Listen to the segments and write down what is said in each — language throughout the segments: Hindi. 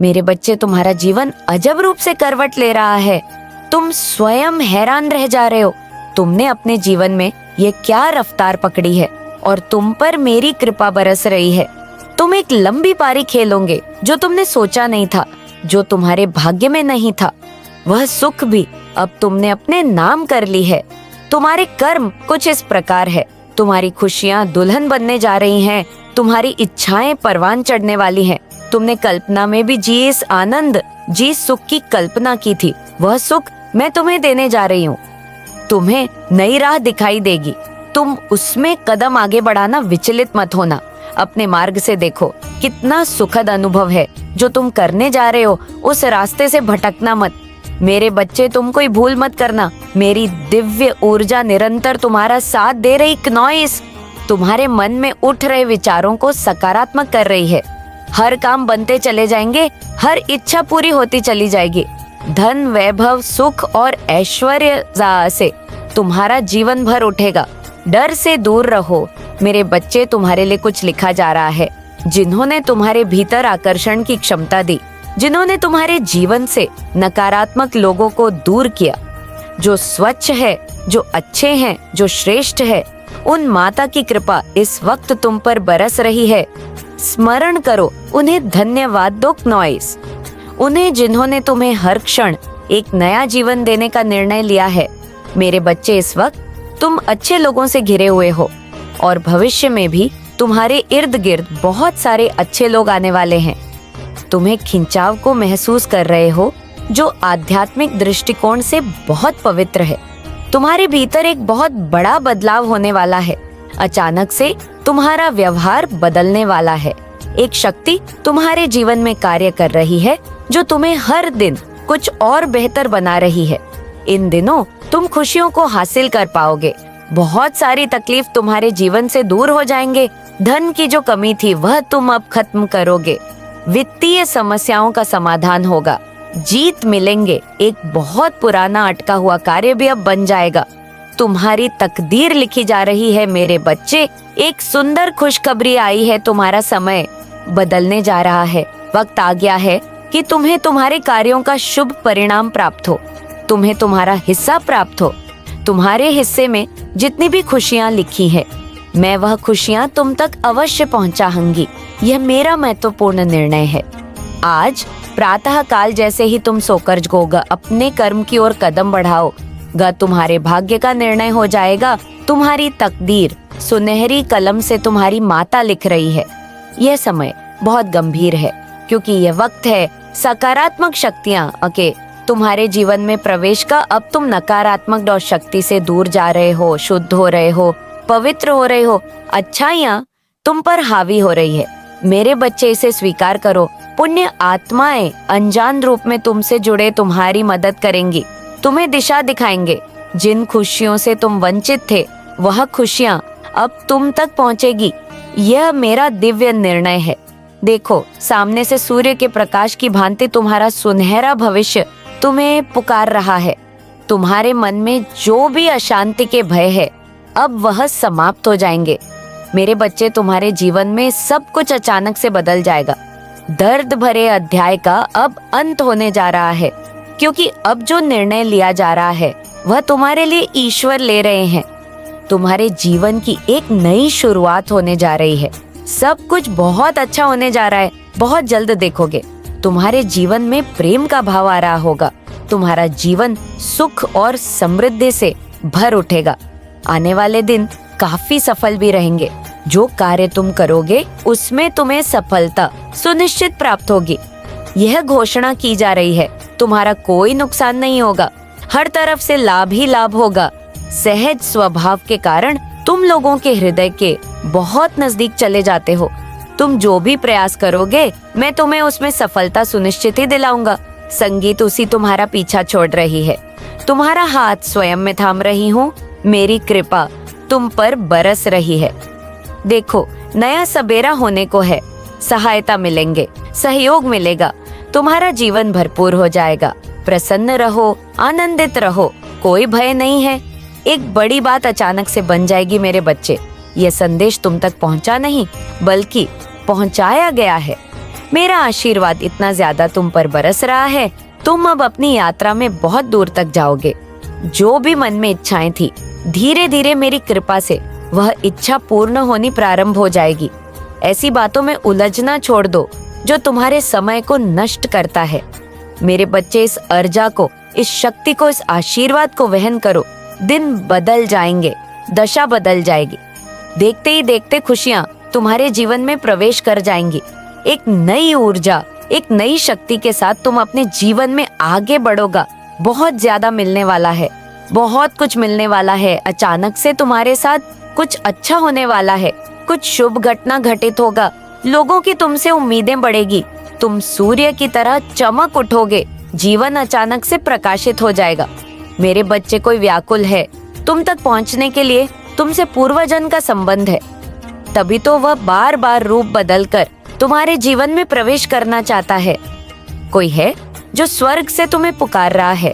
मेरे बच्चे, तुम्हारा जीवन अजब रूप से करवट ले रहा है। तुम स्वयं हैरान रह जा रहे हो। तुमने अपने जीवन में ये क्या रफ्तार पकड़ी है और तुम पर मेरी कृपा बरस रही है। तुम एक लंबी पारी खेलोगे जो तुमने सोचा नहीं था, जो तुम्हारे भाग्य में नहीं था। वह सुख भी अब तुमने अपने नाम कर ली है। तुम्हारे कर्म कुछ इस प्रकार है। तुम्हारी खुशियां दुल्हन बनने जा रही हैं। तुम्हारी इच्छाएं परवान चढ़ने वाली हैं। तुमने कल्पना में भी जिस आनंद, जिस सुख की कल्पना की थी, वह सुख मैं तुम्हें देने जा रही हूँ। तुम्हें नई राह दिखाई देगी। तुम उसमें कदम आगे बढ़ाना, विचलित मत होना। अपने मार्ग से देखो, कितना सुखद अनुभव है जो तुम करने जा रहे हो। उस रास्ते से भटकना मत। मेरे बच्चे, तुम कोई भूल मत करना। मेरी दिव्य ऊर्जा निरंतर तुम्हारा साथ दे रही क्नॉइस तुम्हारे मन में उठ रहे विचारों को सकारात्मक कर रही है। हर काम बनते चले जाएंगे, हर इच्छा पूरी होती चली जाएगी। धन, वैभव, सुख और ऐश्वर्य से तुम्हारा जीवन भर उठेगा। डर से दूर रहो मेरे बच्चे। तुम्हारे लिए कुछ लिखा जा रहा है। जिन्होंने तुम्हारे भीतर आकर्षण की क्षमता दी, जिन्होंने तुम्हारे जीवन से नकारात्मक लोगों को दूर किया, जो स्वच्छ है, जो अच्छे हैं, जो श्रेष्ठ है, उन माता की कृपा इस वक्त तुम पर बरस रही है। स्मरण करो, उन्हें धन्यवाद दो क्नॉइस। उन्हें जिन्होंने तुम्हें हर क्षण एक नया जीवन देने का निर्णय लिया है। मेरे बच्चे, इस वक्त तुम अच्छे लोगों से घिरे हुए हो और भविष्य में भी तुम्हारे इर्द गिर्द बहुत सारे अच्छे लोग आने वाले हैं। तुम्हें खिंचाव को महसूस कर रहे हो जो आध्यात्मिक दृष्टिकोण से बहुत पवित्र है। तुम्हारे भीतर एक बहुत बड़ा बदलाव होने वाला है। अचानक से तुम्हारा व्यवहार बदलने वाला है। एक शक्ति तुम्हारे जीवन में कार्य कर रही है जो तुम्हें हर दिन कुछ और बेहतर बना रही है। इन दिनों तुम खुशियों को हासिल कर पाओगे। बहुत सारी तकलीफ तुम्हारे जीवन से दूर हो जाएंगे। धन की जो कमी थी वह तुम अब खत्म करोगे। वित्तीय समस्याओं का समाधान होगा। जीत मिलेंगे। एक बहुत पुराना अटका हुआ कार्य भी अब बन जाएगा। तुम्हारी तकदीर लिखी जा रही है मेरे बच्चे। एक सुंदर खुशखबरी आई है। तुम्हारा समय बदलने जा रहा है। वक्त आ गया है कि तुम्हें तुम्हारे कार्यों का शुभ परिणाम प्राप्त हो। तुम्हें तुम्हारा हिस्सा प्राप्त हो। तुम्हारे हिस्से में जितनी भी खुशियां लिखी है, मैं वह खुशियां तुम तक अवश्य पहुंचाऊंगी। यह मेरा महत्वपूर्ण निर्णय है। आज प्रातः काल जैसे ही तुम सोकर जगोगा, अपने कर्म की ओर कदम बढ़ाओगा, तुम्हारे भाग्य का निर्णय हो जाएगा। तुम्हारी तकदीर सुनहरी कलम से तुम्हारी माता लिख रही है। यह समय बहुत गंभीर है क्योंकि यह वक्त है सकारात्मक शक्तियां तुम्हारे जीवन में प्रवेश का। अब तुम नकारात्मक शक्ति से दूर जा रहे हो, शुद्ध हो रहे हो, पवित्र हो रहे हो। अच्छाइयां तुम पर हावी हो रही है। मेरे बच्चे, इसे स्वीकार करो। पुण्य आत्माएं अनजान रूप में तुमसे जुड़े तुम्हारी मदद करेंगी, तुम्हें दिशा दिखाएंगे। जिन खुशियों से तुम वंचित थे, वह खुशियां अब तुम तक पहुंचेगी। यह मेरा दिव्य निर्णय है। देखो, सामने से सूर्य के प्रकाश की भांति तुम्हारा सुनहरा भविष्य तुम्हें पुकार रहा है। तुम्हारे मन में जो भी अशांति के भय है, अब वह समाप्त हो जाएंगे। मेरे बच्चे, तुम्हारे जीवन में सब कुछ अचानक से बदल जाएगा। दर्द भरे अध्याय का अब अंत होने जा रहा है क्योंकि अब जो निर्णय लिया जा रहा है वह तुम्हारे लिए ईश्वर ले रहे हैं। तुम्हारे जीवन की एक नई शुरुआत होने जा रही है। सब कुछ बहुत अच्छा होने जा रहा है। बहुत जल्द देखोगे तुम्हारे जीवन में प्रेम का भाव आ रहा होगा। तुम्हारा जीवन सुख और समृद्धि से भर उठेगा। आने वाले दिन काफी सफल भी रहेंगे। जो कार्य तुम करोगे उसमें तुम्हें सफलता सुनिश्चित प्राप्त होगी। यह घोषणा की जा रही है, तुम्हारा कोई नुकसान नहीं होगा। हर तरफ से लाभ ही लाभ होगा। सहज स्वभाव के कारण तुम लोगों के हृदय के बहुत नजदीक चले जाते हो। तुम जो भी प्रयास करोगे, मैं तुम्हें उसमें सफलता सुनिश्चित ही दिलाऊंगा। संगीत उसी तुम्हारा पीछा छोड़ रही है। तुम्हारा हाथ स्वयं में थाम रही हूँ। मेरी कृपा तुम पर बरस रही है। देखो, नया सबेरा होने को है। सहायता मिलेंगे, सहयोग मिलेगा। तुम्हारा जीवन भरपूर हो जाएगा। प्रसन्न रहो, आनंदित रहो, कोई भय नहीं है। एक बड़ी बात अचानक से बन जाएगी मेरे बच्चे। यह संदेश तुम तक पहुंचा नहीं बल्कि पहुंचाया गया है। मेरा आशीर्वाद इतना ज्यादा तुम पर बरस रहा है, तुम अब अपनी यात्रा में बहुत दूर तक जाओगे। जो भी मन में इच्छाएं थी, धीरे धीरे मेरी कृपा से वह इच्छा पूर्ण होनी प्रारंभ हो जाएगी। ऐसी बातों में उलझना छोड़ दो जो तुम्हारे समय को नष्ट करता है। मेरे बच्चे, इस अर्जा को, इस शक्ति को, इस आशीर्वाद को वहन करो। दिन बदल जाएंगे, दशा बदल जाएगी। देखते ही देखते खुशियां तुम्हारे जीवन में प्रवेश कर जाएंगी। एक नई ऊर्जा, एक नई शक्ति के साथ तुम अपने जीवन में आगे बढ़ोगा। बहुत ज्यादा मिलने वाला है, बहुत कुछ मिलने वाला है। अचानक से तुम्हारे साथ कुछ अच्छा होने वाला है, कुछ शुभ घटना घटित होगा। लोगों की तुमसे उम्मीदें बढ़ेगी, तुम सूर्य की तरह चमक उठोगे। जीवन अचानक से प्रकाशित हो जाएगा। मेरे बच्चे, कोई व्याकुल है तुम तक पहुंचने के लिए, तुमसे पूर्वजन्म का संबंध है। तभी तो वह बार बार रूप बदलकर तुम्हारे जीवन में प्रवेश करना चाहता है। कोई है जो स्वर्ग से तुम्हें पुकार रहा है।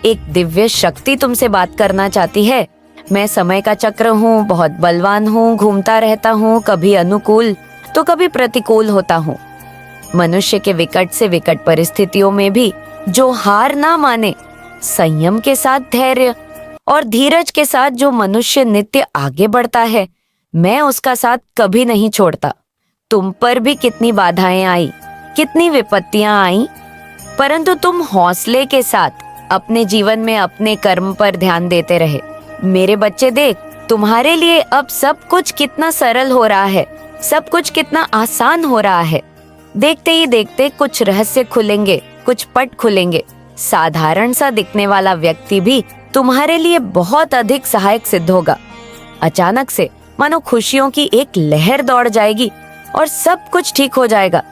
एक दिव्य शक्ति तुमसे बात करना चाहती है। मैं समय का चक्र हूँ, बहुत बलवान हूँ, घूमता रहता हूँ, कभी अनुकूल तो कभी प्रतिकूल होता हूँ। मनुष्य के विकट से विकट परिस्थितियों में भी जो हार ना माने, संयम के साथ धैर्य और धीरज के साथ जो मनुष्य नित्य आगे बढ़ता है, मैं उसका साथ कभी नहीं छोड़ता। तुम पर भी कितनी बाधाएं आई, कितनी विपत्तियां आई, परंतु तुम हौसले के साथ अपने जीवन में अपने कर्म पर ध्यान देते रहे। मेरे बच्चे, देख, तुम्हारे लिए अब सब कुछ कितना सरल हो रहा है, सब कुछ कितना आसान हो रहा है। देखते ही देखते कुछ रहस्य खुलेंगे, कुछ पट खुलेंगे। साधारण सा दिखने वाला व्यक्ति भी तुम्हारे लिए बहुत अधिक सहायक सिद्ध होगा। अचानक से मानो खुशियों की एक लहर दौड़ जाएगी और सब कुछ ठीक हो जाएगा।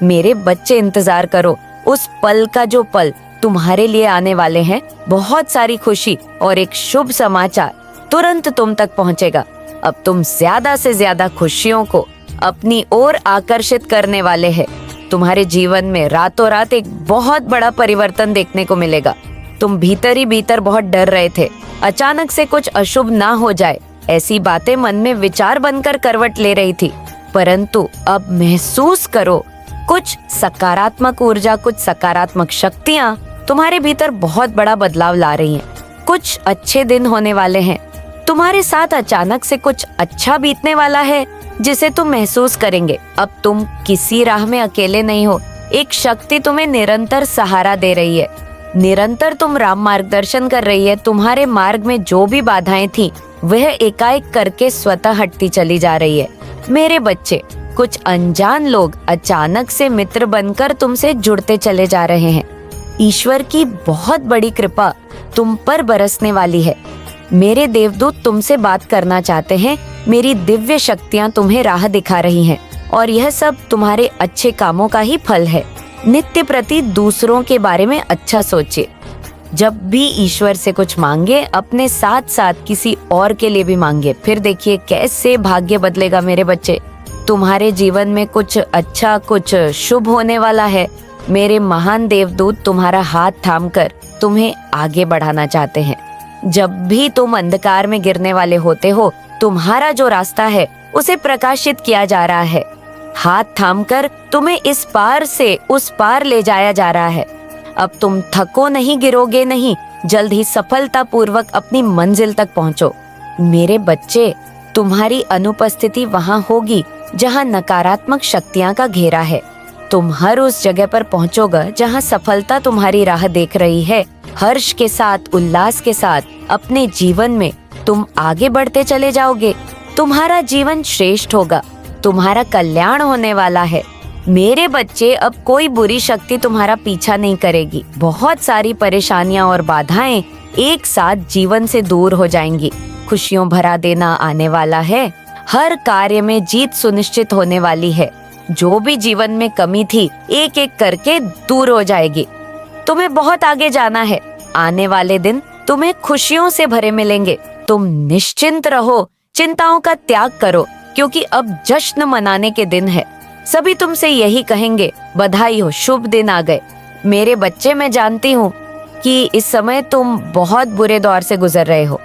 मेरे बच्चे, इंतजार करो उस पल का जो पल तुम्हारे लिए आने वाले हैं। बहुत सारी खुशी और एक शुभ समाचार तुरंत तुम तक पहुंचेगा। अब तुम ज्यादा से ज्यादा खुशियों को अपनी ओर आकर्षित करने वाले हैं। तुम्हारे जीवन में रातों रात एक बहुत बड़ा परिवर्तन देखने को मिलेगा। तुम भीतर ही भीतर बहुत डर रहे थे, अचानक से कुछ अशुभ ना हो जाए, ऐसी बातें मन में विचार बनकर करवट ले रही थी। परंतु अब महसूस करो, कुछ सकारात्मक ऊर्जा, कुछ सकारात्मक शक्तियाँ तुम्हारे भीतर बहुत बड़ा बदलाव ला रही हैं। कुछ अच्छे दिन होने वाले हैं। तुम्हारे साथ अचानक से कुछ अच्छा बीतने वाला है जिसे तुम महसूस करेंगे। अब तुम किसी राह में अकेले नहीं हो। एक शक्ति तुम्हें निरंतर सहारा दे रही है। निरंतर तुम राम मार्गदर्शन कर रही है। तुम्हारे मार्ग में जो भी बाधाएं थी, वह एकाएक करके स्वतः हटती चली जा रही है। मेरे बच्चे, कुछ अनजान लोग अचानक से मित्र बनकर तुमसे जुड़ते चले जा रहे हैं। ईश्वर की बहुत बड़ी कृपा तुम पर बरसने वाली है। मेरे देवदूत तुमसे बात करना चाहते हैं। मेरी दिव्य शक्तियाँ तुम्हें राह दिखा रही हैं और यह सब तुम्हारे अच्छे कामों का ही फल है। नित्य प्रति दूसरों के बारे में अच्छा सोचिए। जब भी ईश्वर से कुछ मांगे, अपने साथ साथ किसी और के लिए भी मांगे। फिर देखिए कैसे भाग्य बदलेगा। मेरे बच्चे, तुम्हारे जीवन में कुछ अच्छा, कुछ शुभ होने वाला है। मेरे महान देवदूत तुम्हारा हाथ थामकर तुम्हें आगे बढ़ाना चाहते हैं। जब भी तुम अंधकार में गिरने वाले होते हो, तुम्हारा जो रास्ता है उसे प्रकाशित किया जा रहा है। हाथ थामकर तुम्हें इस पार से उस पार ले जाया जा रहा है। अब तुम थको नहीं, गिरोगे नहीं। जल्द ही सफलता पूर्वक अपनी मंजिल तक पहुंचो। मेरे बच्चे, तुम्हारी अनुपस्थिति वहां होगी जहां नकारात्मक शक्तियां का घेरा है। तुम हर उस जगह पर पहुंचोगे जहां सफलता तुम्हारी राह देख रही है। हर्ष के साथ, उल्लास के साथ अपने जीवन में तुम आगे बढ़ते चले जाओगे। तुम्हारा जीवन श्रेष्ठ होगा, तुम्हारा कल्याण होने वाला है। मेरे बच्चे, अब कोई बुरी शक्ति तुम्हारा पीछा नहीं करेगी। बहुत सारी परेशानियां और बाधाएं एक साथ जीवन से दूर हो जाएंगी। खुशियों भरा देना आने वाला है। हर कार्य में जीत सुनिश्चित होने वाली है। जो भी जीवन में कमी थी, एक एक करके दूर हो जाएगी। तुम्हें बहुत आगे जाना है। आने वाले दिन तुम्हें खुशियों से भरे मिलेंगे। तुम निश्चिंत रहो, चिंताओं का त्याग करो, क्योंकि अब जश्न मनाने के दिन है। सभी तुमसे यही कहेंगे, बधाई हो, शुभ दिन आ गए। मेरे बच्चे, मैं जानती हूँ कि इस समय तुम बहुत बुरे दौर से गुजर रहे हो।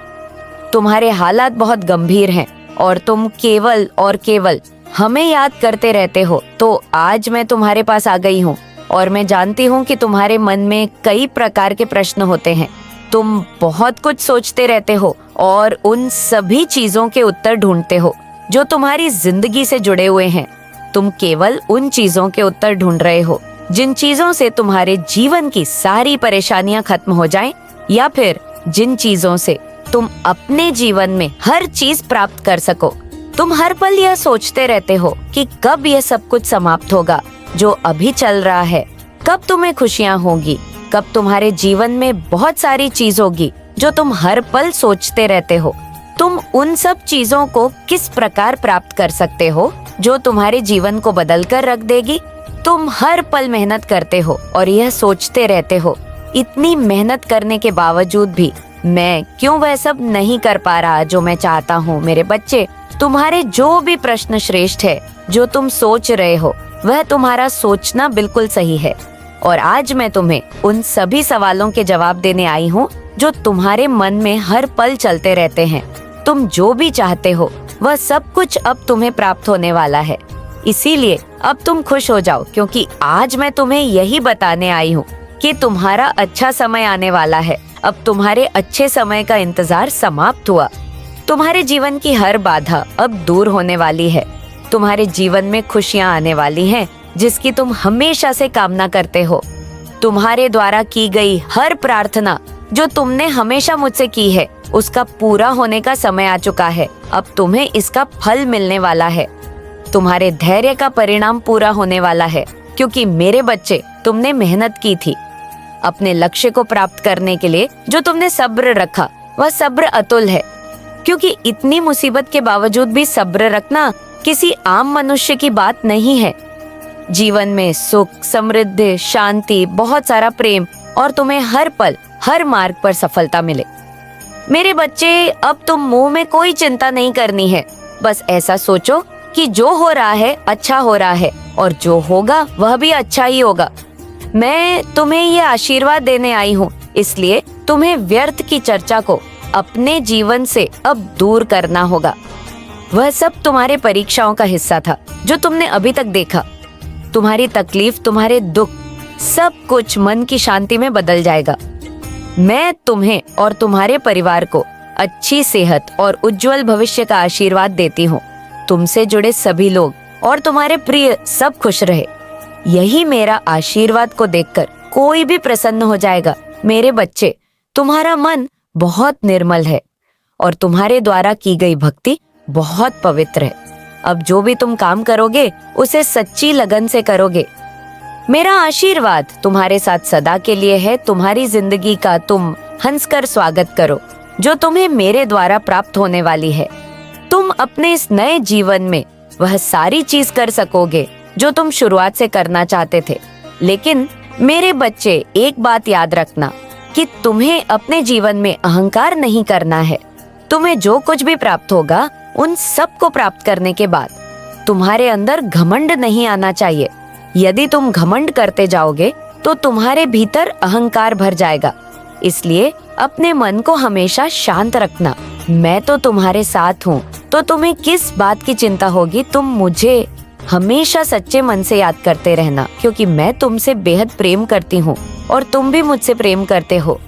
तुम्हारे हालात बहुत गंभीर हैं और तुम केवल और केवल हमें याद करते रहते हो, तो आज मैं तुम्हारे पास आ गई हूँ और मैं जानती हूँ कि तुम्हारे मन में कई प्रकार के प्रश्न होते हैं। तुम बहुत कुछ सोचते रहते हो और उन सभी चीजों के उत्तर ढूंढते हो जो तुम्हारी जिंदगी से जुड़े हुए हैं। तुम केवल उन चीजों के उत्तर ढूंढ रहे हो जिन चीजों से तुम्हारे जीवन की सारी परेशानियां खत्म हो जाएं, या फिर जिन चीजों से तुम अपने जीवन में हर चीज प्राप्त कर सको। तुम हर पल यह सोचते रहते हो कि कब यह सब कुछ समाप्त होगा जो अभी चल रहा है, कब तुम्हें खुशियां होगी, कब तुम्हारे जीवन में बहुत सारी चीज होगी जो तुम हर पल सोचते रहते हो। तुम उन सब चीजों को किस प्रकार प्राप्त कर सकते हो जो तुम्हारे जीवन को बदल कर रख देगी। तुम हर पल मेहनत करते हो और यह सोचते रहते हो, इतनी मेहनत करने के बावजूद भी मैं क्यों वह सब नहीं कर पा रहा जो मैं चाहता हूँ। मेरे बच्चे, तुम्हारे जो भी प्रश्न श्रेष्ठ है जो तुम सोच रहे हो, वह तुम्हारा सोचना बिल्कुल सही है। और आज मैं तुम्हें उन सभी सवालों के जवाब देने आई हूँ जो तुम्हारे मन में हर पल चलते रहते हैं। तुम जो भी चाहते हो वह सब कुछ अब तुम्हें प्राप्त होने वाला है। इसीलिए अब तुम खुश हो जाओ, क्योंकि आज मैं तुम्हें यही बताने आई हूँ कि तुम्हारा अच्छा समय आने वाला है। अब तुम्हारे अच्छे समय का इंतजार समाप्त हुआ। तुम्हारे जीवन की हर बाधा अब दूर होने वाली है। तुम्हारे जीवन में खुशियाँ आने वाली हैं, जिसकी तुम हमेशा से कामना करते हो। तुम्हारे द्वारा की गई हर प्रार्थना जो तुमने हमेशा मुझसे की है, उसका पूरा होने का समय आ चुका है। अब तुम्हें इसका फल मिलने वाला है। तुम्हारे धैर्य का परिणाम पूरा होने वाला है, क्योंकि मेरे बच्चे, तुमने मेहनत की थी। अपने लक्ष्य को प्राप्त करने के लिए जो तुमने सब्र रखा, वह सब्र अतुल है। क्योंकि इतनी मुसीबत के बावजूद भी सब्र रखना किसी आम मनुष्य की बात नहीं है। जीवन में सुख, समृद्धि, शांति, बहुत सारा प्रेम और तुम्हें हर पल, हर मार्ग पर सफलता मिले। मेरे बच्चे, अब तुम मुंह में कोई चिंता नहीं करनी है। बस ऐसा सोचो कि जो हो रहा है अच्छा हो रहा है और जो होगा वह भी अच्छा ही होगा। मैं तुम्हें ये आशीर्वाद देने आई हूँ, इसलिए तुम्हें व्यर्थ की चर्चा को अपने जीवन से अब दूर करना होगा। वह सब तुम्हारे परीक्षाओं का हिस्सा था जो तुमने अभी तक देखा। तुम्हारी तकलीफ, तुम्हारे दुख, सब कुछ मन की शांति में बदल जाएगा। मैं तुम्हें और तुम्हारे परिवार को अच्छी सेहत और उज्जवल भविष्य का आशीर्वाद देती हूँ। तुमसे जुड़े सभी लोग और तुम्हारे प्रिय सब खुश रहे। यही मेरा आशीर्वाद को देखकर कोई भी प्रसन्न हो जाएगा। मेरे बच्चे, तुम्हारा मन बहुत निर्मल है और तुम्हारे द्वारा की गई भक्ति बहुत पवित्र है। अब जो भी तुम काम करोगे उसे सच्ची लगन से करोगे। मेरा आशीर्वाद तुम्हारे साथ सदा के लिए है। तुम्हारी जिंदगी का तुम हंसकर स्वागत करो जो तुम्हें मेरे द्वारा प्राप्त होने वाली है। तुम अपने इस नए जीवन में वह सारी चीज कर सकोगे जो तुम शुरुआत से करना चाहते थे। लेकिन मेरे बच्चे, एक बात याद रखना कि तुम्हें अपने जीवन में अहंकार नहीं करना है। तुम्हें जो कुछ भी प्राप्त होगा, उन सब को प्राप्त करने के बाद तुम्हारे अंदर घमंड नहीं आना चाहिए। यदि तुम घमंड करते जाओगे तो तुम्हारे भीतर अहंकार भर जाएगा। इसलिए अपने मन को हमेशा शांत रखना। मैं तो तुम्हारे साथ हूँ, तो तुम्हें किस बात की चिंता होगी। तुम मुझे हमेशा सच्चे मन से याद करते रहना, क्योंकि मैं तुमसे बेहद प्रेम करती हूँ और तुम भी मुझसे प्रेम करते हो।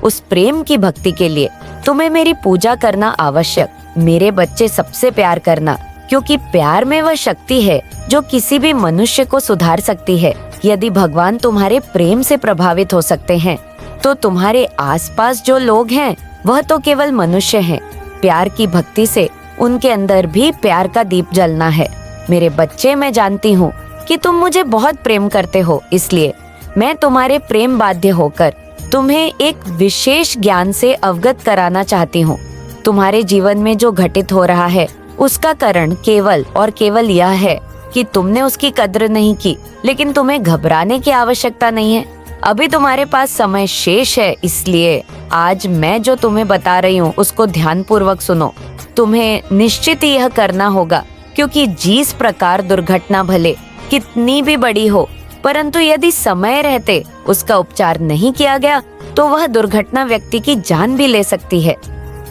उस प्रेम की भक्ति के लिए तुम्हें मेरी पूजा करना आवश्यक। मेरे बच्चे, सबसे प्यार करना, क्योंकि प्यार में वह शक्ति है जो किसी भी मनुष्य को सुधार सकती है। यदि भगवान तुम्हारे प्रेम से प्रभावित हो सकते हैं, तो तुम्हारे आसपास जो लोग हैं वह तो केवल मनुष्य हैं। प्यार की भक्ति से उनके अंदर भी प्यार का दीप जलना है। मेरे बच्चे, मैं जानती हूँ कि तुम मुझे बहुत प्रेम करते हो, इसलिए मैं तुम्हारे प्रेम बाध्य होकर तुम्हें एक विशेष ज्ञान से अवगत कराना चाहती हूँ। तुम्हारे जीवन में जो घटित हो रहा है, उसका कारण केवल और केवल यह है कि तुमने उसकी कद्र नहीं की। लेकिन तुम्हें घबराने की आवश्यकता नहीं है। अभी तुम्हारे पास समय शेष है, इसलिए आज मैं जो तुम्हें बता रही हूँ उसको ध्यानपूर्वक सुनो। तुम्हें निश्चित ही यह करना होगा, क्योंकि जिस प्रकार दुर्घटना भले कितनी भी बड़ी हो, परंतु यदि समय रहते उसका उपचार नहीं किया गया तो वह दुर्घटना व्यक्ति की जान भी ले सकती है।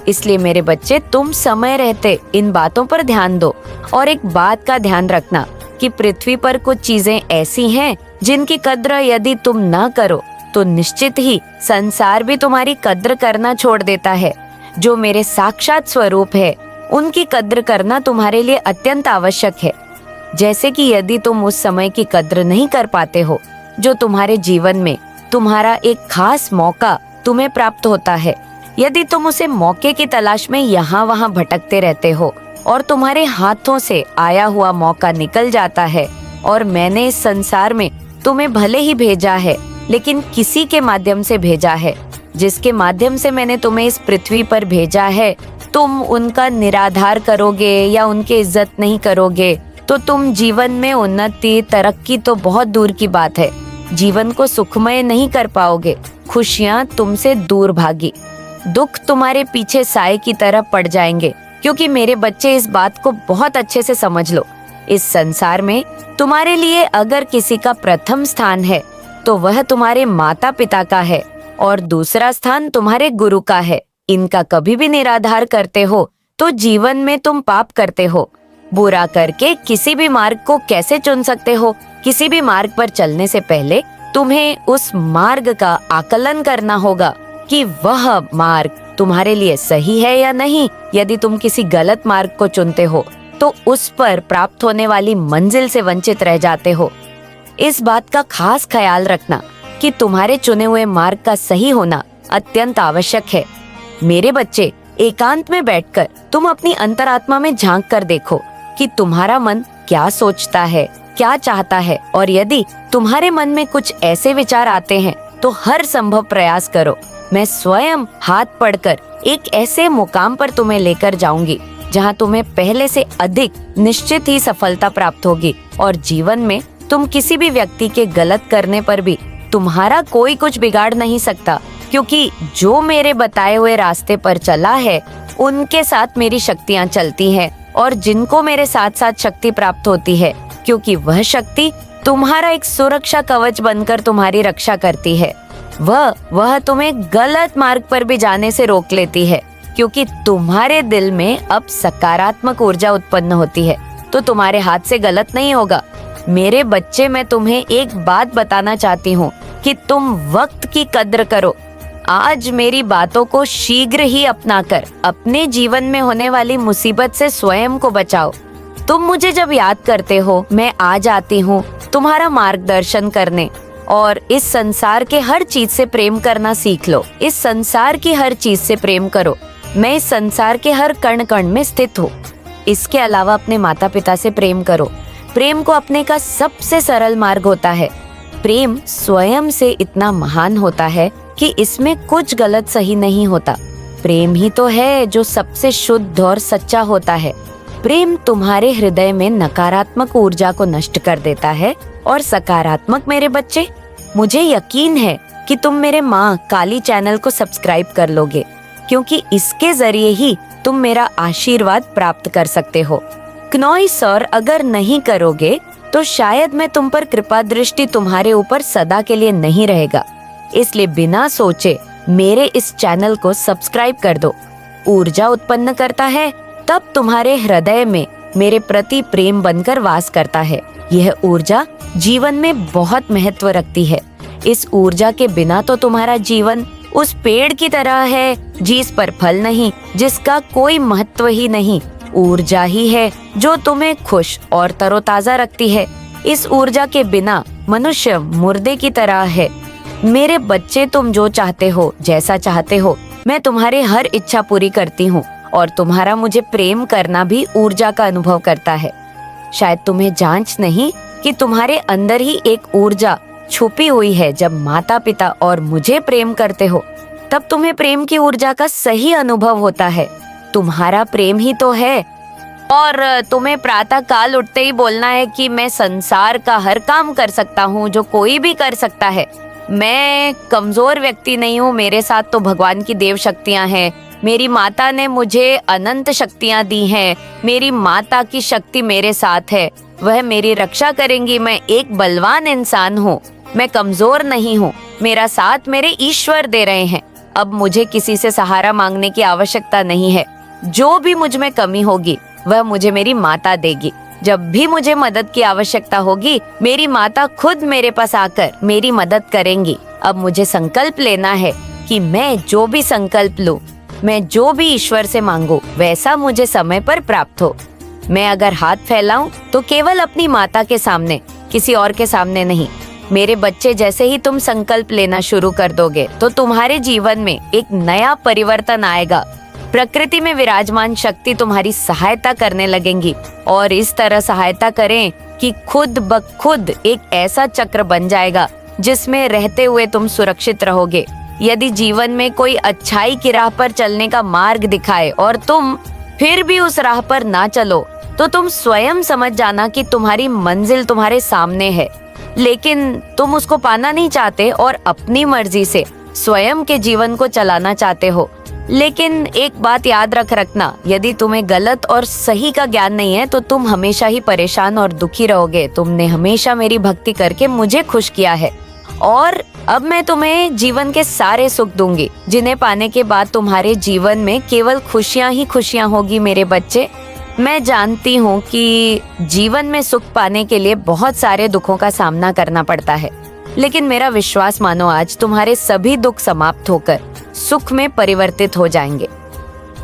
इसलिए मेरे बच्चे, तुम समय रहते इन बातों पर ध्यान दो। और एक बात का ध्यान रखना कि पृथ्वी पर कुछ चीजें ऐसी हैं जिनकी कद्र यदि तुम न करो तो निश्चित ही संसार भी तुम्हारी कद्र करना छोड़ देता है। जो मेरे साक्षात स्वरूप है उनकी कद्र करना तुम्हारे लिए अत्यंत आवश्यक है। जैसे कि यदि तुम उस समय की कद्र नहीं कर पाते हो जो तुम्हारे जीवन में तुम्हारा एक खास मौका तुम्हें प्राप्त होता है, यदि तुम उसे मौके की तलाश में यहाँ वहाँ भटकते रहते हो और तुम्हारे हाथों से आया हुआ मौका निकल जाता है, और मैंने इस संसार में तुम्हें भले ही भेजा है लेकिन किसी के माध्यम से भेजा है, जिसके माध्यम से मैंने तुम्हें इस पृथ्वी पर भेजा है, तुम उनका निराधार करोगे या उनकी इज्जत नहीं करोगे तो तुम जीवन में उन्नति तरक्की तो बहुत दूर की बात है, जीवन को सुखमय नहीं कर पाओगे। खुशियाँ तुमसे दूर भागी, दुख तुम्हारे पीछे साए की तरह पड़ जाएंगे। क्योंकि मेरे बच्चे, इस बात को बहुत अच्छे से समझ लो, इस संसार में तुम्हारे लिए अगर किसी का प्रथम स्थान है तो वह तुम्हारे माता पिता का है और दूसरा स्थान तुम्हारे गुरु का है। इनका कभी भी निराधार करते हो तो जीवन में तुम पाप करते हो। बुरा करके किसी भी मार्ग को कैसे चुन सकते हो? किसी भी मार्ग पर चलने से पहले तुम्हें उस मार्ग का आकलन करना होगा कि वह मार्ग तुम्हारे लिए सही है या नहीं। यदि तुम किसी गलत मार्ग को चुनते हो तो उस पर प्राप्त होने वाली मंजिल से वंचित रह जाते हो। इस बात का खास ख्याल रखना कि तुम्हारे चुने हुए मार्ग का सही होना अत्यंत आवश्यक है। मेरे बच्चे, एकांत में बैठकर तुम अपनी अंतरात्मा में झांक कर देखो कि तुम्हारा मन क्या सोचता है, क्या चाहता है, और यदि तुम्हारे मन में कुछ ऐसे विचार आते हैं तो हर संभव प्रयास करो। मैं स्वयं हाथ पढ़कर एक ऐसे मुकाम पर तुम्हें लेकर जाऊंगी जहां तुम्हें पहले से अधिक निश्चित ही सफलता प्राप्त होगी, और जीवन में तुम किसी भी व्यक्ति के गलत करने पर भी तुम्हारा कोई कुछ बिगाड़ नहीं सकता। क्योंकि जो मेरे बताए हुए रास्ते पर चला है उनके साथ मेरी शक्तियाँ चलती हैं, और जिनको मेरे साथ साथ शक्ति प्राप्त होती है, क्योंकि वह शक्ति तुम्हारा एक सुरक्षा कवच बनकर तुम्हारी रक्षा करती है। वह तुम्हें गलत मार्ग पर भी जाने से रोक लेती है, क्योंकि तुम्हारे दिल में अब सकारात्मक ऊर्जा उत्पन्न होती है तो तुम्हारे हाथ से गलत नहीं होगा। मेरे बच्चे, मैं तुम्हें एक बात बताना चाहती हूँ कि तुम वक्त की कद्र करो। आज मेरी बातों को शीघ्र ही अपनाकर अपने जीवन में होने वाली मुसीबत से स्वयं को बचाओ। तुम मुझे जब याद करते हो, मैं आ जाती हूँ तुम्हारा मार्गदर्शन करने, और इस संसार के हर चीज से प्रेम करना सीख लो। इस संसार की हर चीज से प्रेम करो। मैं इस संसार के हर कण कण में स्थित हूँ। इसके अलावा अपने माता पिता से प्रेम करो। प्रेम को अपने का सबसे सरल मार्ग होता है। प्रेम स्वयं से इतना महान होता है कि इसमें कुछ गलत सही नहीं होता। प्रेम ही तो है जो सबसे शुद्ध और सच्चा होता है। प्रेम तुम्हारे हृदय में नकारात्मक ऊर्जा को नष्ट कर देता है और सकारात्मक। मेरे बच्चे, मुझे यकीन है कि तुम मेरे माँ काली चैनल को सब्सक्राइब कर लोगे, क्योंकि इसके जरिए ही तुम मेरा आशीर्वाद प्राप्त कर सकते हो। क्नॉय सर, अगर नहीं करोगे तो शायद मैं तुम पर कृपा दृष्टि तुम्हारे ऊपर सदा के लिए नहीं रहेगा। इसलिए बिना सोचे मेरे इस चैनल को सब्सक्राइब कर दो। ऊर्जा उत्पन्न करता है, तब तुम्हारे हृदय में मेरे प्रति प्रेम बनकर वास करता है। यह ऊर्जा जीवन में बहुत महत्व रखती है। इस ऊर्जा के बिना तो तुम्हारा जीवन उस पेड़ की तरह है जिस पर फल नहीं, जिसका कोई महत्व ही नहीं। ऊर्जा ही है जो तुम्हें खुश और तरोताजा रखती है। इस ऊर्जा के बिना मनुष्य मुर्दे की तरह है। मेरे बच्चे, तुम जो चाहते हो, जैसा चाहते हो, मैं तुम्हारी हर इच्छा पूरी करती हूँ, और तुम्हारा मुझे प्रेम करना भी ऊर्जा का अनुभव करता है। शायद तुम्हें जांच नहीं कि तुम्हारे अंदर ही एक ऊर्जा छुपी हुई है। जब माता पिता और मुझे प्रेम करते हो तब तुम्हें प्रेम की ऊर्जा का सही अनुभव होता है। तुम्हारा प्रेम ही तो है। और तुम्हें प्रातः काल उठते ही बोलना है कि मैं संसार का हर काम कर सकता हूँ जो कोई भी कर सकता है। मैं कमजोर व्यक्ति नहीं हूँ, मेरे साथ तो भगवान की देव शक्तियाँ हैं। मेरी माता ने मुझे अनंत शक्तियाँ दी हैं। मेरी माता की शक्ति मेरे साथ है, वह मेरी रक्षा करेंगी। मैं एक बलवान इंसान हूँ, मैं कमजोर नहीं हूँ। मेरा साथ मेरे ईश्वर दे रहे हैं। अब मुझे किसी से सहारा मांगने की आवश्यकता नहीं है। जो भी मुझ में कमी होगी वह मुझे मेरी माता देगी। जब भी मुझे मदद की आवश्यकता होगी मेरी माता खुद मेरे पास आकर मेरी मदद करेंगी। अब मुझे संकल्प लेना है कि मैं जो भी संकल्प लूं, मैं जो भी ईश्वर से मांगू वैसा मुझे समय पर प्राप्त हो। मैं अगर हाथ फैलाऊं तो केवल अपनी माता के सामने, किसी और के सामने नहीं। मेरे बच्चे, जैसे ही तुम संकल्प लेना शुरू कर दोगे तो तुम्हारे जीवन में एक नया परिवर्तन आएगा। प्रकृति में विराजमान शक्ति तुम्हारी सहायता करने लगेंगी और इस तरह सहायता करें कि खुद ब खुद एक ऐसा चक्र बन जाएगा जिसमें रहते हुए तुम सुरक्षित रहोगे। यदि जीवन में कोई अच्छाई की राह पर चलने का मार्ग दिखाए और तुम फिर भी उस राह पर ना चलो तो तुम स्वयं समझ जाना कि तुम्हारी मंजिल तुम्हारे सामने है, लेकिन तुम उसको पाना नहीं चाहते और अपनी मर्जी से स्वयं के जीवन को चलाना चाहते हो। लेकिन एक बात याद रखना, यदि तुम्हें गलत और सही का ज्ञान नहीं है तो तुम हमेशा ही परेशान और दुखी रहोगे। तुमने हमेशा मेरी भक्ति करके मुझे खुश किया है और अब मैं तुम्हें जीवन के सारे सुख दूंगी, जिन्हें पाने के बाद तुम्हारे जीवन में केवल खुशियां ही खुशियां होगी। मेरे बच्चे, मैं जानती हूँ कि जीवन में सुख पाने के लिए बहुत सारे दुखों का सामना करना पड़ता है, लेकिन मेरा विश्वास मानो, आज तुम्हारे सभी दुख समाप्त होकर सुख में परिवर्तित हो जाएंगे।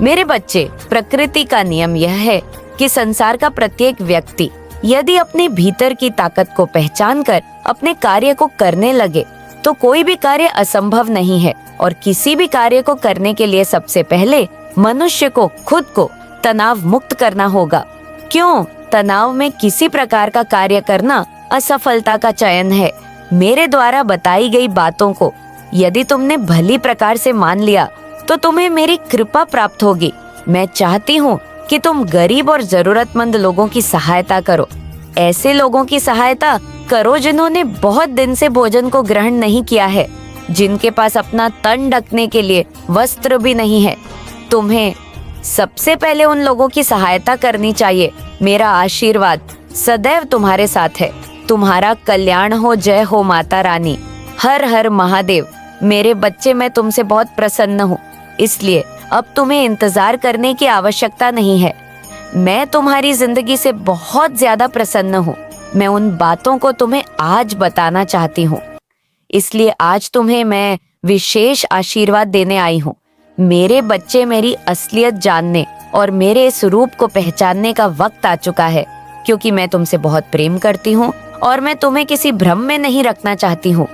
मेरे बच्चे, प्रकृति का नियम यह है कि संसार का प्रत्येक व्यक्ति यदि अपने भीतर की ताकत को पहचान कर अपने कार्य को करने लगे तो कोई भी कार्य असंभव नहीं है। और किसी भी कार्य को करने के लिए सबसे पहले मनुष्य को खुद को तनाव मुक्त करना होगा। क्यों? तनाव में किसी प्रकार का कार्य करना असफलता का चयन है। मेरे द्वारा बताई गई बातों को यदि तुमने भली प्रकार से मान लिया तो तुम्हें मेरी कृपा प्राप्त होगी। मैं चाहती हूँ कि तुम गरीब और जरूरतमंद लोगों की सहायता करो। ऐसे लोगों की सहायता करो जिन्होंने बहुत दिन से भोजन को ग्रहण नहीं किया है, जिनके पास अपना तन ढकने के लिए वस्त्र भी नहीं है। तुम्हें सबसे पहले उन लोगों की सहायता करनी चाहिए। मेरा आशीर्वाद सदैव तुम्हारे साथ है। तुम्हारा कल्याण हो। जय हो माता रानी। हर हर महादेव। मेरे बच्चे, मैं तुमसे बहुत प्रसन्न हूँ, इसलिए अब तुम्हें इंतजार करने की आवश्यकता नहीं है। मैं तुम्हारी जिंदगी से बहुत ज्यादा प्रसन्न हूँ। मैं उन बातों को तुम्हें आज बताना चाहती हूँ, इसलिए आज तुम्हें मैं विशेष आशीर्वाद देने आई हूँ। मेरे बच्चे, मेरी असलियत जानने और मेरे इस रूप को पहचानने का वक्त आ चुका है, क्योंकि मैं तुमसे बहुत प्रेम करती हूँ और मैं तुम्हें किसी भ्रम में नहीं रखना चाहती हूँ।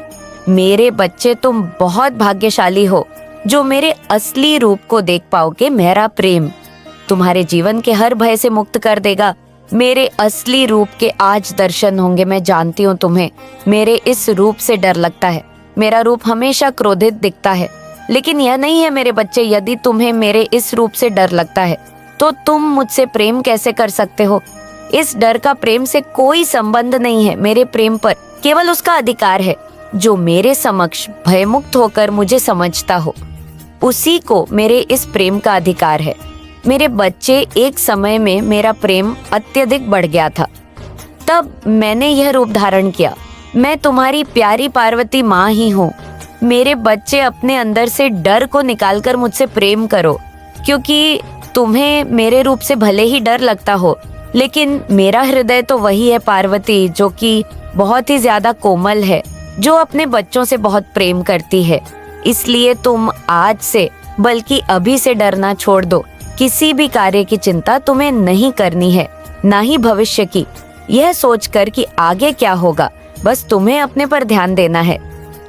मेरे बच्चे, तुम बहुत भाग्यशाली हो जो मेरे असली रूप को देख पाओगे। मेरा प्रेम तुम्हारे जीवन के हर भय से मुक्त कर देगा। मेरे असली रूप के आज दर्शन होंगे। मैं जानती हूँ तुम्हें मेरे इस रूप से डर लगता है। मेरा रूप हमेशा क्रोधित दिखता है, लेकिन यह नहीं है मेरे बच्चे। यदि तुम्हें मेरे इस रूप से डर लगता है तो तुम मुझसे प्रेम कैसे कर सकते हो? इस डर का प्रेम से कोई संबंध नहीं है। मेरे प्रेम पर केवल उसका अधिकार है जो मेरे समक्ष भयमुक्त होकर मुझे समझता हो, उसी को मेरे इस प्रेम का अधिकार है। मेरे बच्चे, एक समय में मेरा प्रेम अत्यधिक बढ़ गया था, तब मैंने यह रूप धारण किया। मैं तुम्हारी प्यारी पार्वती माँ ही हूँ। मेरे बच्चे, अपने अंदर से डर को निकालकर मुझसे प्रेम करो, क्योंकि तुम्हें मेरे रूप से भले ही डर लगता हो, लेकिन मेरा हृदय तो वही है पार्वती, जो कि बहुत ही ज्यादा कोमल है, जो अपने बच्चों से बहुत प्रेम करती है। इसलिए तुम आज से, बल्कि अभी से डरना छोड़ दो। किसी भी कार्य की चिंता तुम्हें नहीं करनी है, ना ही भविष्य की। यह सोचकर कि आगे क्या होगा, बस तुम्हें अपने पर ध्यान देना है।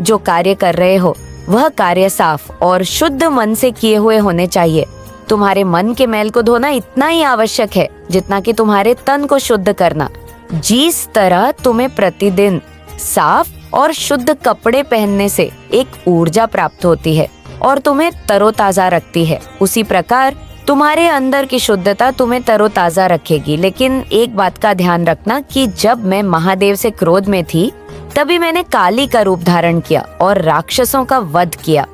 जो कार्य कर रहे हो वह कार्य साफ और शुद्ध मन से किए हुए होने चाहिए। तुम्हारे मन के मैल को धोना इतना ही आवश्यक है जितना कि तुम्हारे तन को शुद्ध करना। जिस तरह तुम्हें प्रतिदिन साफ और शुद्ध कपड़े पहनने से एक ऊर्जा प्राप्त होती है और तुम्हें तरोताजा रखती है, उसी प्रकार तुम्हारे अंदर की शुद्धता तुम्हें तरोताजा रखेगी। लेकिन एक बात का ध्यान रखना कि जब मैं महादेव से क्रोध में थी तभी मैंने काली का रूप धारण किया और राक्षसों का वध किया।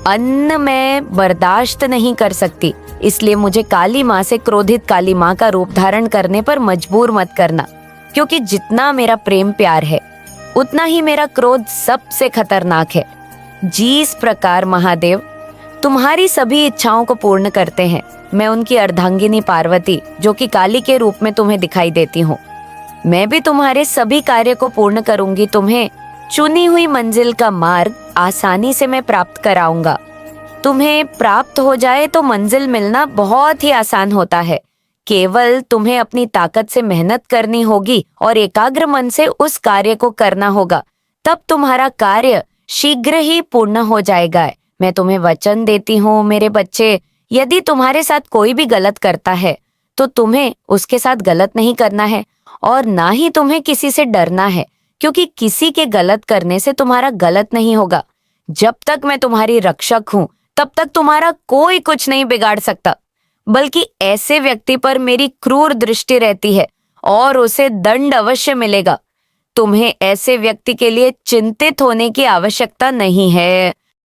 अन्न मैं बर्दाश्त नहीं कर सकती, इसलिए मुझे काली माँ से क्रोधित काली माँ का रूप धारण करने पर मजबूर मत करना, क्योंकि जितना मेरा प्रेम प्यार है उतना ही मेरा क्रोध सबसे खतरनाक है। जिस प्रकार महादेव तुम्हारी सभी इच्छाओं को पूर्ण करते हैं। मैं उनकी अर्धांगिनी पार्वती, जो कि काली के रूप में तुम्हें दिखाई देती हूँ। मैं भी तुम्हारे सभी कार्य को पूर्ण करूंगी। तुम्हें चुनी हुई मंजिल का मार्ग आसानी से मैं प्राप्त कराऊंगा। तुम्हें प्राप्त हो जाए तो मंजिल मिलना बहुत ही आसान होता है। केवल तुम्हें अपनी ताकत से मेहनत करनी होगी और एकाग्र मन से उस कार्य को करना होगा। तब तुम्हारा कार्य शीघ्र ही पूर्ण हो जाएगा। मैं तुम्हें वचन देती हूँ मेरे बच्चे, यदि तुम्हारे साथ कोई भी गलत करता है तो तुम्हें उसके साथ गलत नहीं करना है और ना ही तुम्हें किसी से डरना है, क्योंकि किसी के गलत करने से तुम्हारा गलत नहीं होगा। जब तक मैं तुम्हारी रक्षक हूँ तब तक तुम्हारा कोई कुछ नहीं बिगाड़ सकता, बल्कि ऐसे व्यक्ति पर मेरी क्रूर दृष्टि रहती है और उसे दंड अवश्य मिलेगा। तुम्हें ऐसे व्यक्ति के लिए चिंतित होने की आवश्यकता नहीं है।